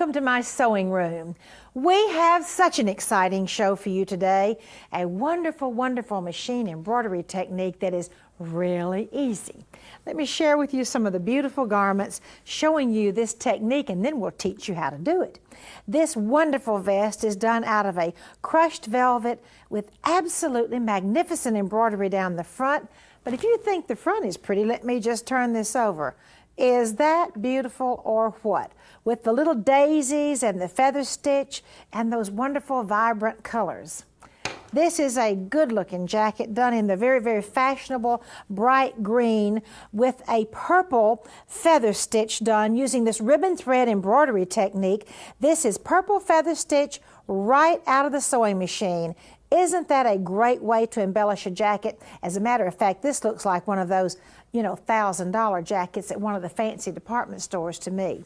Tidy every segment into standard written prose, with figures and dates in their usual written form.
welcome to my sewing room. We have such an exciting show for you today. A wonderful, wonderful machine embroidery technique that is really easy. Let me share with you some of the beautiful garments showing you this technique, and then we'll teach you how to do it. This wonderful vest is done out of a crushed velvet with absolutely magnificent embroidery down the front. But if you think the front is pretty, let me just turn this over. Is that beautiful or what? With the little daisies and the feather stitch and those wonderful vibrant colors. This is a good-looking jacket done in the very, very fashionable bright green with a purple feather stitch done using this ribbon thread embroidery technique. This is purple feather stitch right out of the sewing machine. Isn't that a great way to embellish a jacket? As a matter of fact, this looks like one of those, $1,000 jackets at one of the fancy department stores to me.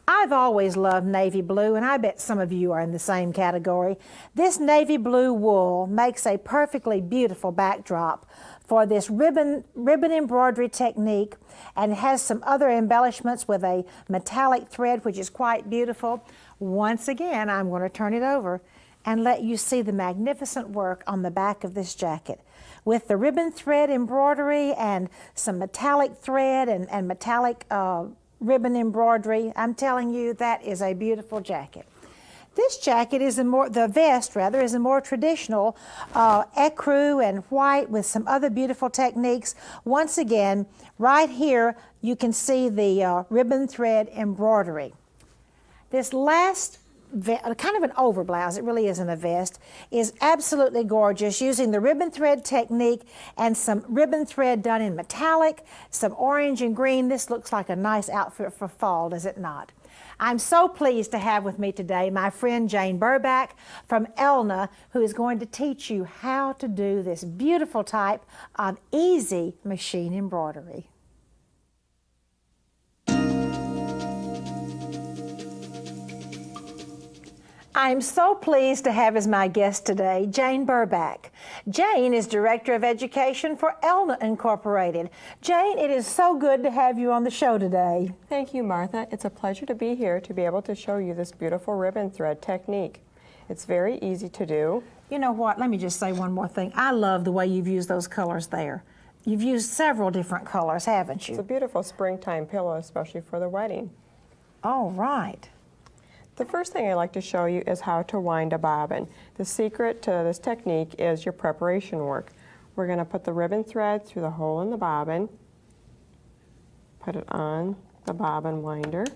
I've always loved navy blue, and I bet some of you are in the same category. This navy blue wool makes a perfectly beautiful backdrop for this ribbon embroidery technique, and has some other embellishments with a metallic thread, which is quite beautiful. Once again, I'm going to turn it over and let you see the magnificent work on the back of this jacket. With the ribbon thread embroidery and some metallic thread and metallic ribbon embroidery, I'm telling you, that is a beautiful jacket. This jacket is the vest is a more traditional ecru and white with some other beautiful techniques. Once again, right here, you can see the ribbon thread embroidery. This last kind of an overblouse, it really isn't a vest, is absolutely gorgeous using the ribbon thread technique and some ribbon thread done in metallic, some orange and green. This looks like a nice outfit for fall, does it not? I'm so pleased to have with me today my friend Jane Burback from Elna, who is going to teach you how to do this beautiful type of easy machine embroidery. I'm so pleased to have as my guest today Jane Burback. Jane is Director of Education for Elna Incorporated. Jane, it is so good to have you on the show today. Thank you, Martha. It's a pleasure to be here to be able to show you this beautiful ribbon thread technique. It's very easy to do. You know what, let me just say one more thing. I love the way you've used those colors there. You've used several different colors, haven't you? It's a beautiful springtime pillow, especially for the wedding. Oh, right. The first thing I like to show you is how to wind a bobbin. The secret to this technique is your preparation work. We're going to put the ribbon thread through the hole in the bobbin, put it on the bobbin winder.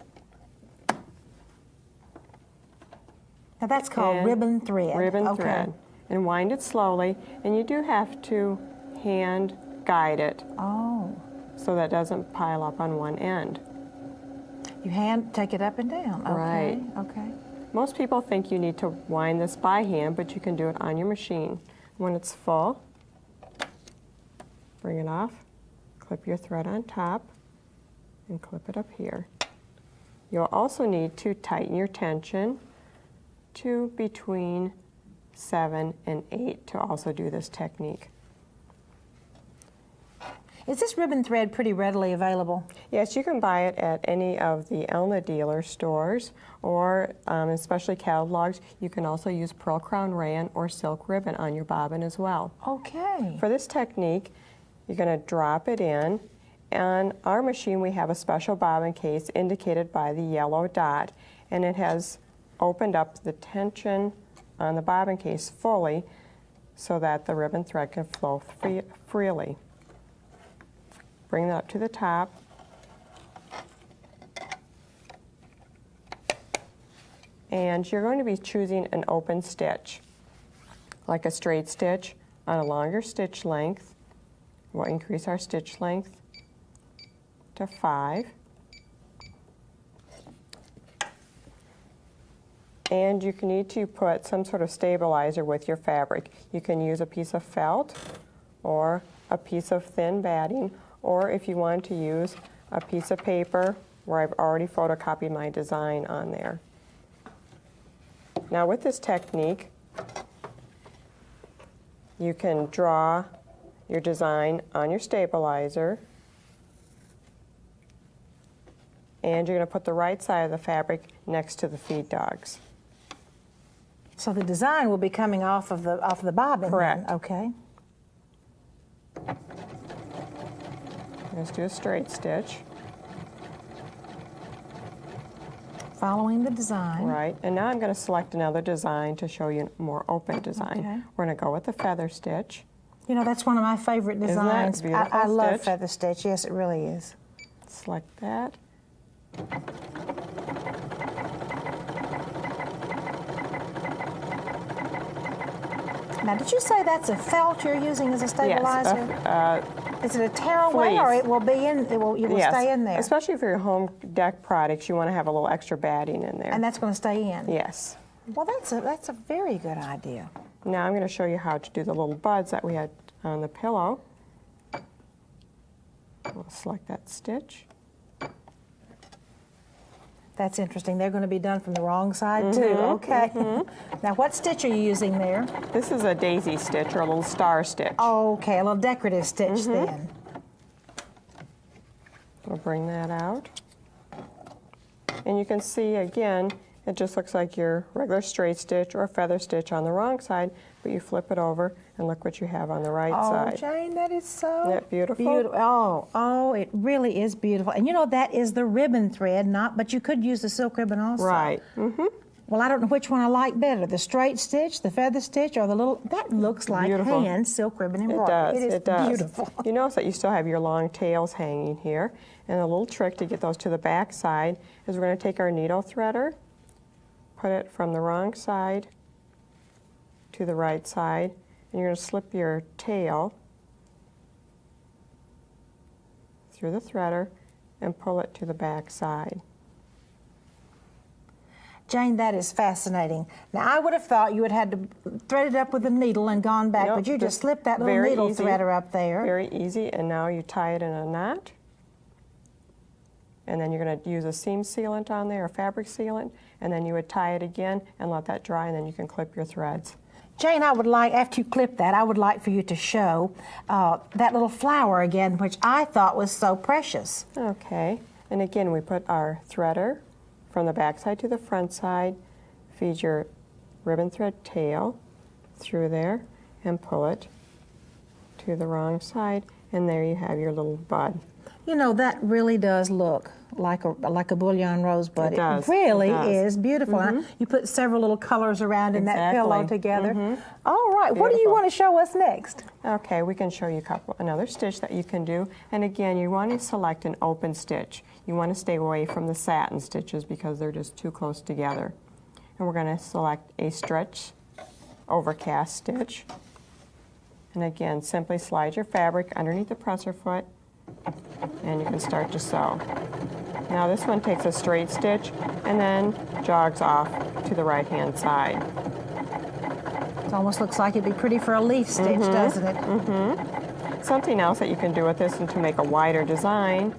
Now that's called ribbon thread. Ribbon thread. And wind it slowly, and you do have to hand guide it. Oh. So that it doesn't pile up on one end. You take it up and down. Okay. Right. Okay. Most people think you need to wind this by hand, but you can do it on your machine. When it's full, bring it off, clip your thread on top, and clip it up here. You'll also need to tighten your tension to between 7 and 8 to also do this technique. Is this ribbon thread pretty readily available? Yes, you can buy it at any of the Elna dealer stores, or especially catalogs. You can also use pearl crown rayon or silk ribbon on your bobbin as well. Okay. For this technique, you're going to drop it in. On our machine, we have a special bobbin case indicated by the yellow dot, and it has opened up the tension on the bobbin case fully so that the ribbon thread can flow freely. Bring that up to the top. And you're going to be choosing an open stitch, like a straight stitch on a longer stitch length. We'll increase our stitch length to 5. And you need to put some sort of stabilizer with your fabric. You can use a piece of felt or a piece of thin batting, or if you want to use a piece of paper where I've already photocopied my design on there. Now with this technique, you can draw your design on your stabilizer, and you're going to put the right side of the fabric next to the feed dogs. So the design will be coming off of the bobbin. Correct. Then. Okay. Let's do a straight stitch. Following the design. Right, and now I'm going to select another design to show you a more open design. Okay. We're going to go with the feather stitch. You know, that's one of my favorite designs. Isn't that a beautiful I love stitch? feather stitch. Yes, it really is. Select that. Now, did you say that's a felt you're using as a stabilizer? Yes, is it a tearaway, or it will be in? It will yes, stay in there. especially for your home deck products, you want to have a little extra batting in there. And that's going to stay in. Yes. Well, that's a very good idea. Now I'm going to show you how to do the little buds that we had on the pillow. We'll select that stitch. That's interesting. They're going to be done from the wrong side too. Okay. Now, what stitch are you using there? This is a daisy stitch or a little star stitch. Okay, a little decorative stitch then. We'll bring that out. And you can see again, it just looks like your regular straight stitch or feather stitch on the wrong side, but you flip it over and look what you have on the right side. Oh, Jane, that is so Isn't that beautiful? Oh, it really is beautiful. And you know, that is the ribbon thread, but you could use the silk ribbon also. Right. Well, I don't know which one I like better, the straight stitch, the feather stitch, or the little, that looks like Beautiful. hand silk ribbon It embroidery. does. It is beautiful. You notice that you still have your long tails hanging here. And a little trick to get those to the back side is we're going to take our needle threader, put it from the wrong side to the right side, and you're going to slip your tail through the threader and pull it to the back side. Jane, that is fascinating. Now, I would have thought you would have had to thread it up with a needle and gone back, Nope, but you just slipped that little very needle easy, threader up there. Very easy, and now you tie it in a knot. And then you're going to use a seam sealant on there, a fabric sealant, and then you would tie it again and let that dry, and then you can clip your threads. Jane, I would like, after you clip that, I would like for you to show that little flower again, which I thought was so precious. Okay, and again, we put our threader from the back side to the front side, feed your ribbon thread tail through there, and pull it to the wrong side, and there you have your little bud. You know, that really does look like a bullion rosebud. It does. It really It does. is beautiful. You put several little colors around in that pillow together. All right, what do you Beautiful. want to show us next? Okay, we can show you another stitch that you can do. And again, you want to select an open stitch. You want to stay away from the satin stitches because they're just too close together. And we're going to select a stretch overcast stitch. And again, simply slide your fabric underneath the presser foot, and you can start to sew. Now this one takes a straight stitch and then jogs off to the right hand side. It almost looks like it'd be pretty for a leaf stitch, doesn't it? Something else that you can do with this and to make a wider design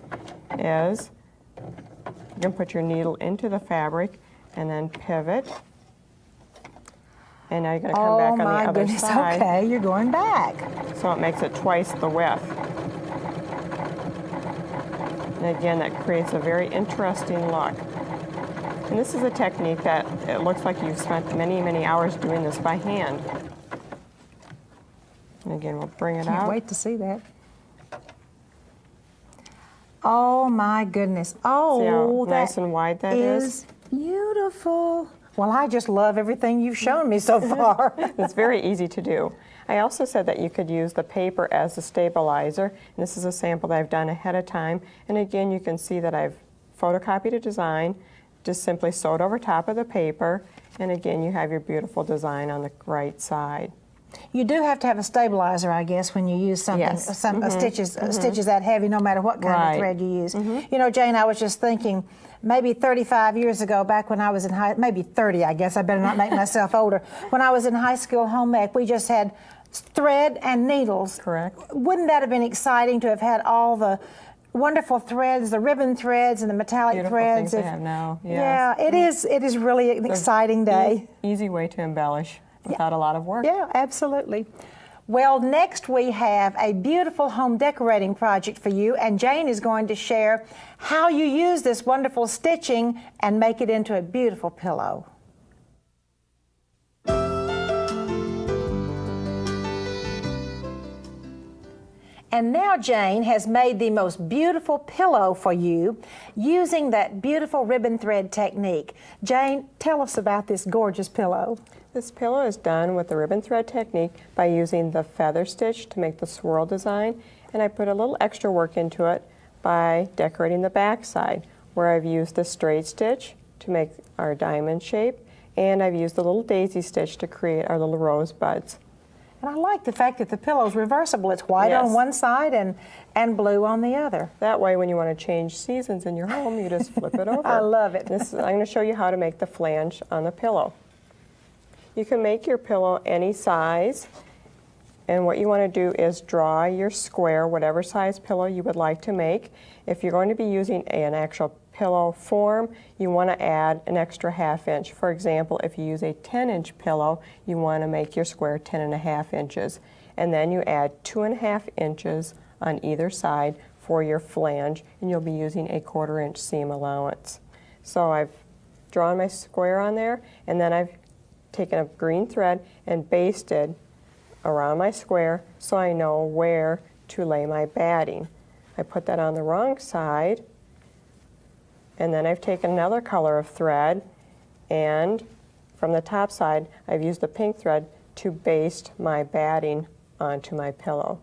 is you can put your needle into the fabric and then pivot. And now you're going to come back on the other Oh my goodness, side. okay, you're going back. So it makes it twice the width. And again, that creates a very interesting look. And this is a technique that it looks like you've spent many, many hours doing this by hand. And again, we'll bring it Can't out. wait to see that. Oh my goodness. Oh, See how that nice and wide that is? beautiful. Well, I just love everything you've shown me so far. It's very easy to do. I also said that you could use the paper as a stabilizer. And this is a sample that I've done ahead of time. And again, you can see that I've photocopied a design, just simply sewed over top of the paper. And again, you have your beautiful design on the right side. You do have to have a stabilizer, I guess, when you use something, Yes. stitches that heavy, no matter what kind Right. of thread you use. You know, Jane, I was just thinking, maybe 35 years ago, back when I was in maybe 30, I guess, I better not make myself older. When I was in high school home ec, we just had thread and needles. Correct. Wouldn't that have been exciting to have had all the wonderful threads, the ribbon threads and the metallic Beautiful threads? things they have now. Yes. Yeah, it is. It is really an exciting day. Easy way to embellish without a lot of work. Yeah, absolutely. Well, next we have a beautiful home decorating project for you, and Jane is going to share how you use this wonderful stitching and make it into a beautiful pillow. And now Jane has made the most beautiful pillow for you using that beautiful ribbon thread technique. Jane, tell us about this gorgeous pillow. This pillow is done with the ribbon thread technique by using the feather stitch to make the swirl design, and I put a little extra work into it by decorating the back side, where I've used the straight stitch to make our diamond shape, and I've used the little daisy stitch to create our little rosebuds. And I like the fact that the pillow is reversible. It's white Yes. on one side and blue on the other. That way, when you want to change seasons in your home, you just flip it over. I love it. I'm going to show you how to make the flange on the pillow. You can make your pillow any size, and what you want to do is draw your square, whatever size pillow you would like to make. If you're going to be using an actual pillow form, you want to add an extra ½ inch. For example, if you use a 10-inch pillow, you want to make your square 10½ inches. And then you add 2½ inches on either side for your flange, and you'll be using a 1/4 inch seam allowance. So I've drawn my square on there, and then I've taken a green thread and basted around my square so I know where to lay my batting. I put that on the wrong side, and then I've taken another color of thread, and from the top side I've used the pink thread to baste my batting onto my pillow.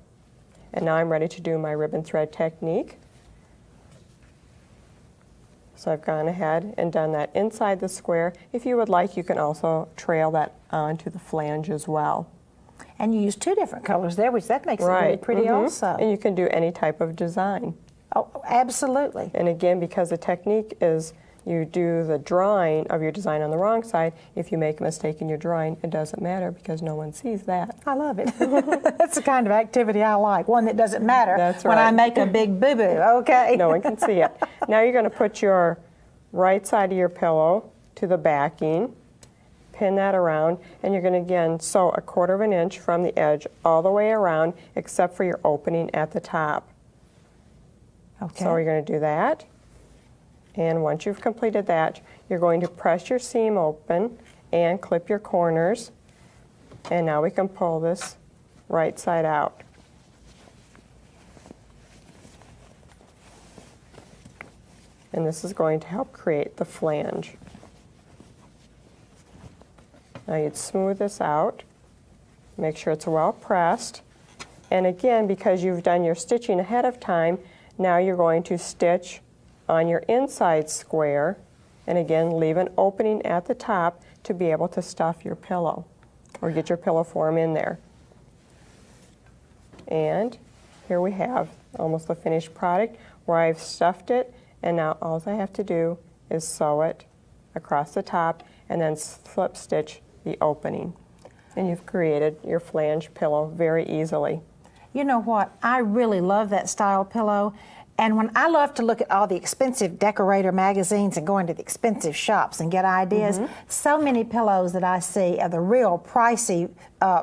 And now I'm ready to do my ribbon thread technique. So I've gone ahead and done that inside the square. If you would like, you can also trail that onto the flange as well. And you use 2 different colors there, which that makes it really pretty also. And you can do any type of design. Oh, absolutely. And again, because the technique is you do the drawing of your design on the wrong side, if you make a mistake in your drawing, it doesn't matter because no one sees that. I love it. That's the kind of activity I like, one that doesn't matter. That's when I right. make a big boo-boo, okay? No one can see it. Now you're going to put your right side of your pillow to the backing, pin that around, and you're going to again sew a 1/4 inch from the edge all the way around except for your opening at the top. Okay. So you're going to do that, and once you've completed that, you're going to press your seam open and clip your corners, and now we can pull this right side out. And this is going to help create the flange. Now you'd smooth this out, make sure it's well pressed, and again, because you've done your stitching ahead of time, now you're going to stitch on your inside square, and again, leave an opening at the top to be able to stuff your pillow or get your pillow form in there. And here we have almost the finished product where I've stuffed it, and now all I have to do is sew it across the top and then slip stitch the opening. And you've created your flange pillow very easily. You know what? I really love that style pillow. And when I love to look at all the expensive decorator magazines and go into the expensive shops and get ideas, so many pillows that I see of the real pricey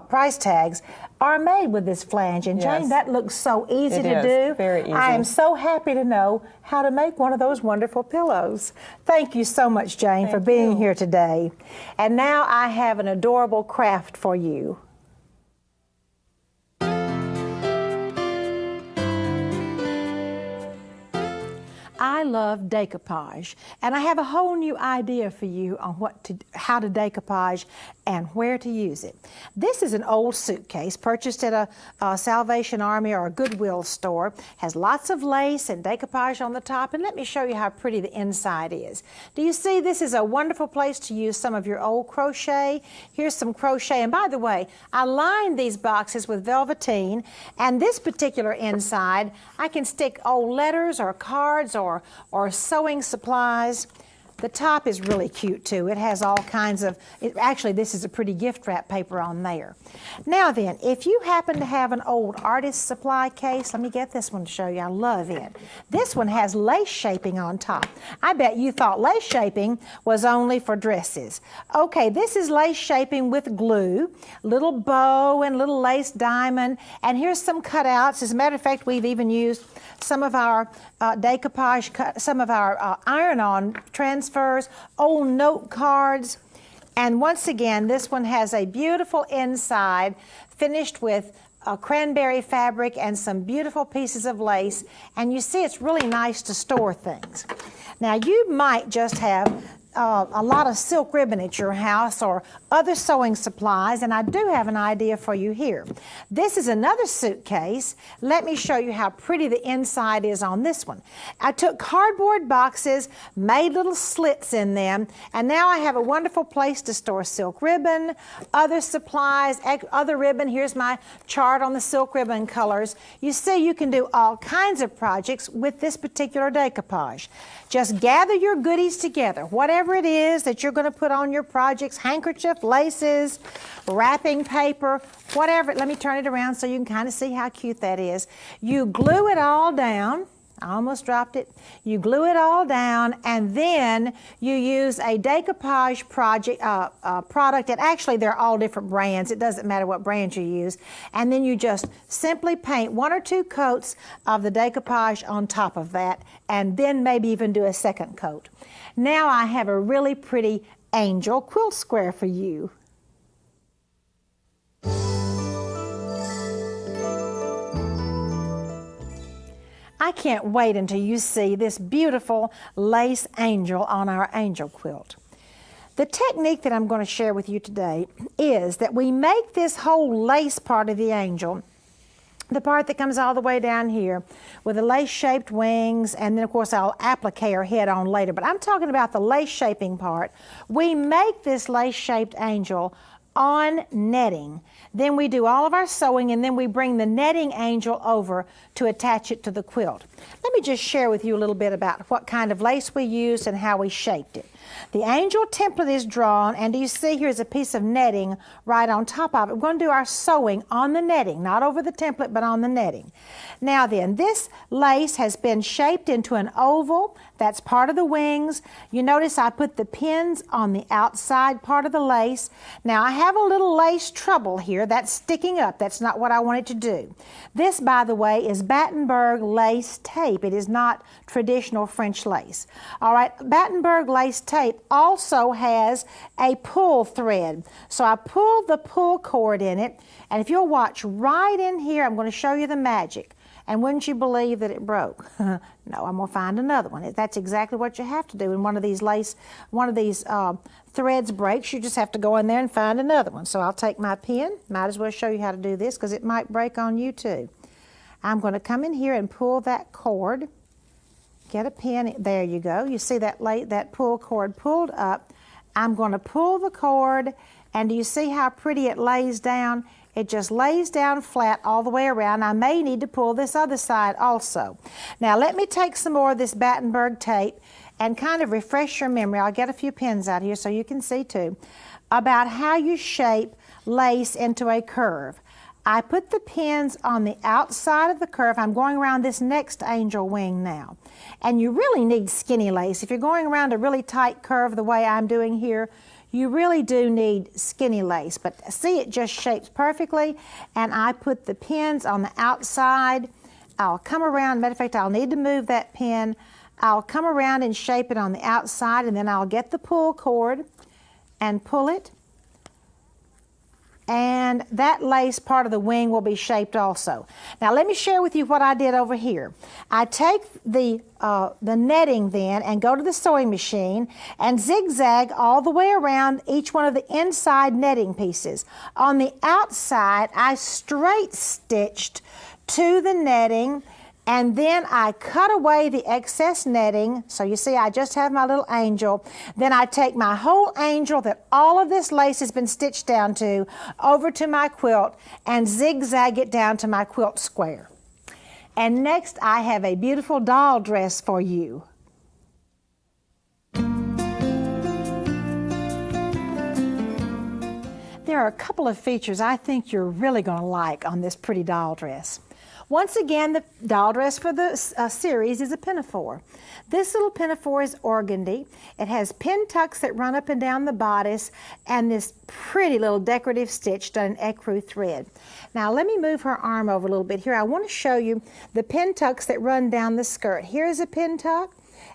price tags are made with this flange. And Jane, Yes. that looks so easy It to is, do. very easy. I am so happy to know how to make one of those wonderful pillows. Thank you so much, Jane, for Thank being you. here today. And now I have an adorable craft for you. I love decoupage, and I have a whole new idea for you on how to decoupage and where to use it. This is an old suitcase purchased at a Salvation Army or a Goodwill store. Has lots of lace and decoupage on the top, and let me show you how pretty the inside is. Do you see this is a wonderful place to use some of your old crochet? Here's some crochet, and by the way, I lined these boxes with velveteen, and this particular inside, I can stick old letters or cards or sewing supplies. The top is really cute too. It has all kinds of, actually this is a pretty gift wrap paper on there. Now then, if you happen to have an old artist supply case, let me get this one to show you. I love it. This one has lace shaping on top. I bet you thought lace shaping was only for dresses. Okay, this is lace shaping with glue, little bow and little lace diamond, and here's some cutouts. As a matter of fact, we've even used some of our decoupage, some of our iron-on transfers, old note cards. And once again, this one has a beautiful inside finished with cranberry fabric and some beautiful pieces of lace. And you see it's really nice to store things. Now you might just have a lot of silk ribbon at your house or other sewing supplies, and I do have an idea for you here. This is another suitcase. Let me show you how pretty the inside is on this one. I took cardboard boxes, made little slits in them, and now I have a wonderful place to store silk ribbon, other supplies, other ribbon. Here's my chart on the silk ribbon colors. You see, you can do all kinds of projects with this particular decoupage. Just gather your goodies together, whatever it is that you're going to put on your projects, handkerchief, laces, wrapping paper, whatever. Let me turn it around so you can kind of see how cute that is. You glue it all down. I almost dropped it. You glue it all down, and then you use a decoupage product, and actually they're all different brands. It doesn't matter what brand you use. And then you just simply paint 1 or 2 coats of the decoupage on top of that, and then maybe even do a second coat. Now I have a really pretty angel quilt square for you. I can't wait until you see this beautiful lace angel on our angel quilt. The technique that I'm going to share with you today is that we make this whole lace part of the angel, the part that comes all the way down here with the lace-shaped wings, and then of course I'll applique her head on later, but I'm talking about the lace shaping part. We make this lace-shaped angel on netting. Then we do all of our sewing, and then we bring the netting angel over to attach it to the quilt. Let me just share with you a little bit about what kind of lace we used and how we shaped it. The angel template is drawn, and do you see here's a piece of netting right on top of it. We're going to do our sewing on the netting, not over the template, but on the netting. Now then, this lace has been shaped into an oval. That's part of the wings. You notice I put the pins on the outside part of the lace. Now I have a little lace trouble here that's sticking up. That's not what I wanted to do. This, by the way, is Battenberg lace tape. It is not traditional French lace. All right, Battenberg lace tape also has a pull thread. So I pulled the pull cord in it, and if you'll watch right in here, I'm going to show you the magic. And wouldn't you believe that it broke? No, I'm going to find another one. That's exactly what you have to do. When one of these threads breaks, you just have to go in there and find another one. So I'll take my pin. Might as well show you how to do this because it might break on you too. I'm going to come in here and pull that cord. Get a pin. There you go. You see that pull cord pulled up. I'm going to pull the cord, and do you see how pretty it lays down? It just lays down flat all the way around. I may need to pull this other side also. Now let me take some more of this Battenberg tape and kind of refresh your memory. I'll get a few pins out here so you can see too, about how you shape lace into a curve. I put the pins on the outside of the curve. I'm going around this next angel wing now. And you really need skinny lace. If you're going around a really tight curve the way I'm doing here, you really do need skinny lace, but see, it just shapes perfectly, and I put the pins on the outside. I'll come around, matter of fact, I'll need to move that pin. I'll come around and shape it on the outside, and then I'll get the pull cord and pull it, and that lace part of the wing will be shaped also. Now let me share with you what I did over here. I take the netting then and go to the sewing machine and zigzag all the way around each one of the inside netting pieces. On the outside, I straight stitched to the netting, and then I cut away the excess netting. So you see, I just have my little angel. Then I take my whole angel that all of this lace has been stitched down to over to my quilt and zigzag it down to my quilt square. And next, I have a beautiful doll dress for you. There are a couple of features I think you're really going to like on this pretty doll dress. Once again, the doll dress for the series is a pinafore. This little pinafore is organdy. It has pintucks that run up and down the bodice and this pretty little decorative stitch done in ecru thread. Now let me move her arm over a little bit here. I want to show you the pintucks that run down the skirt. Here is a pintuck.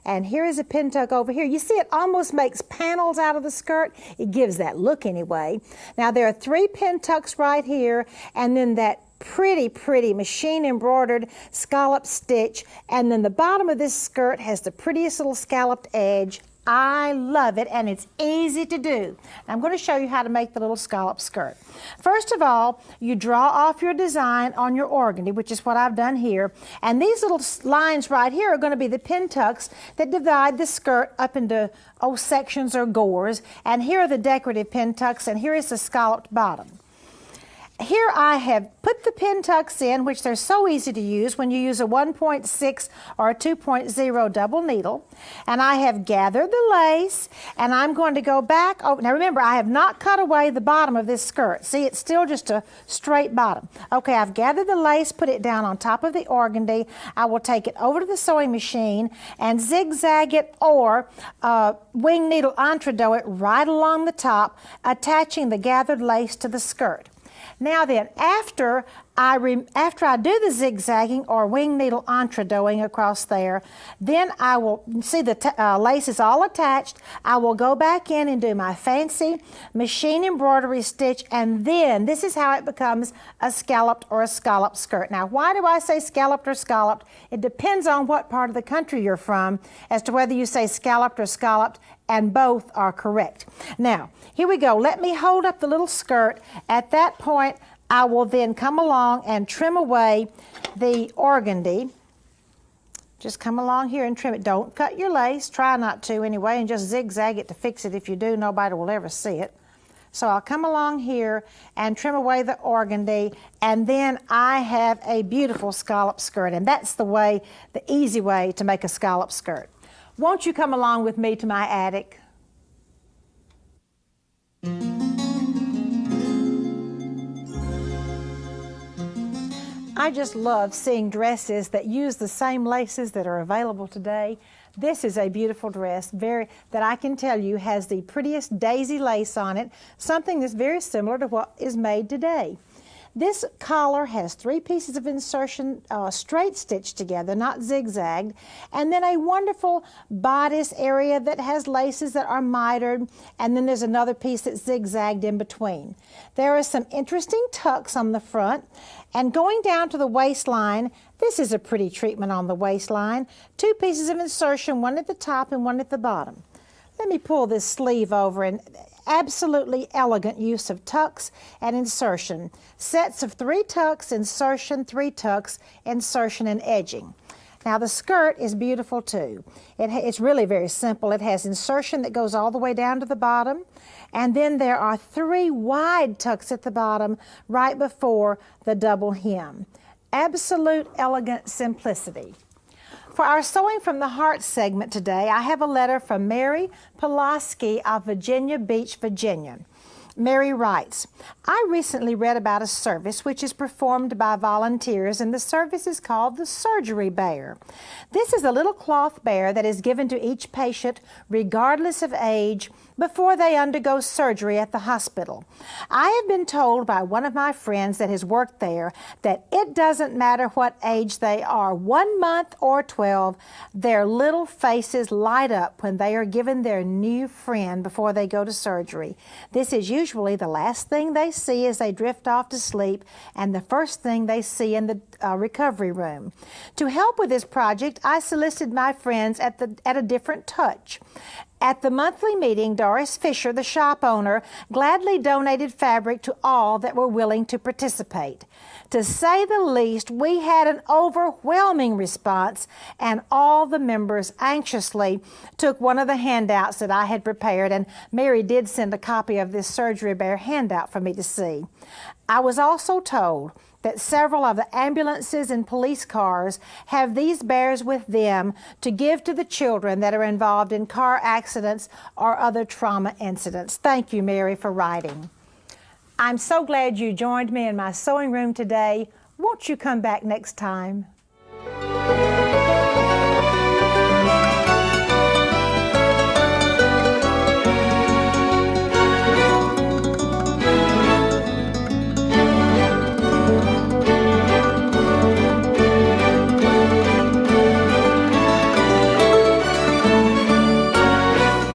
And here is a pintuck over here. You see it almost makes panels out of the skirt. It gives that look anyway. Now there are 3 pintucks right here, and then that pretty machine embroidered scallop stitch, and then the bottom of this skirt has the prettiest little scalloped edge. I love it, and it's easy to do. I'm going to show you how to make the little scallop skirt. First of all, you draw off your design on your organdy, which is what I've done here, and these little lines right here are going to be the pintucks that divide the skirt up into sections or gores, and here are the decorative pintucks, and here is the scalloped bottom. Here I have put the pintucks in, which they're so easy to use when you use a 1.6 or a 2.0 double needle. And I have gathered the lace, and I'm going to go back. Oh, now remember, I have not cut away the bottom of this skirt. See, it's still just a straight bottom. Okay, I've gathered the lace, put it down on top of the organdy. I will take it over to the sewing machine and zigzag it or wing needle entredo it right along the top, attaching the gathered lace to the skirt. Now then, after I do the zigzagging or wing needle entredoing across there, then I will, see the lace is all attached, I will go back in and do my fancy machine embroidery stitch, and then this is how it becomes a scalloped or a scalloped skirt. Now, why do I say scalloped or scalloped? It depends on what part of the country you're from as to whether you say scalloped or scalloped, and both are correct. Now, here we go. Let me hold up the little skirt. At that point, I will then come along and trim away the organdy. Just come along here and trim it. Don't cut your lace. Try not to anyway, and just zigzag it to fix it. If you do, nobody will ever see it. So I'll come along here and trim away the organdy, and then I have a beautiful scallop skirt, and that's the easy way to make a scallop skirt. Won't you come along with me to my attic? I just love seeing dresses that use the same laces that are available today. This is a beautiful dress, that I can tell you has the prettiest daisy lace on it, something that's very similar to what is made today. This collar has 3 pieces of insertion straight stitched together, not zigzagged, and then a wonderful bodice area that has laces that are mitered, and then there's another piece that's zigzagged in between. There are some interesting tucks on the front, and going down to the waistline, this is a pretty treatment on the waistline. 2 pieces of insertion, one at the top and one at the bottom. Let me pull this sleeve over, and absolutely elegant use of tucks and insertion. Sets of 3 tucks, insertion, 3 tucks, insertion, and edging. Now the skirt is beautiful too. It's really very simple. It has insertion that goes all the way down to the bottom, and then there are 3 wide tucks at the bottom right before the double hem. Absolute elegant simplicity. For our Sewing from the Heart segment today, I have a letter from Mary Pulaski of Virginia Beach, Virginia. Mary writes, I recently read about a service which is performed by volunteers, and the service is called the surgery bear. This is a little cloth bear that is given to each patient, regardless of age, before they undergo surgery at the hospital. I have been told by one of my friends that has worked there that it doesn't matter what age they are, 1 month or 12, their little faces light up when they are given their new friend before they go to surgery. This is usually the last thing they see as they drift off to sleep, and the first thing they see in the recovery room. To help with this project, I solicited my friends at a different touch. At the monthly meeting, Doris Fisher, the shop owner, gladly donated fabric to all that were willing to participate. To say the least, we had an overwhelming response, and all the members anxiously took one of the handouts that I had prepared, and Mary did send a copy of this surgery bear handout for me to see. I was also told that several of the ambulances and police cars have these bears with them to give to the children that are involved in car accidents or other trauma incidents. Thank you, Mary, for writing. I'm so glad you joined me in my sewing room today. Won't you come back next time?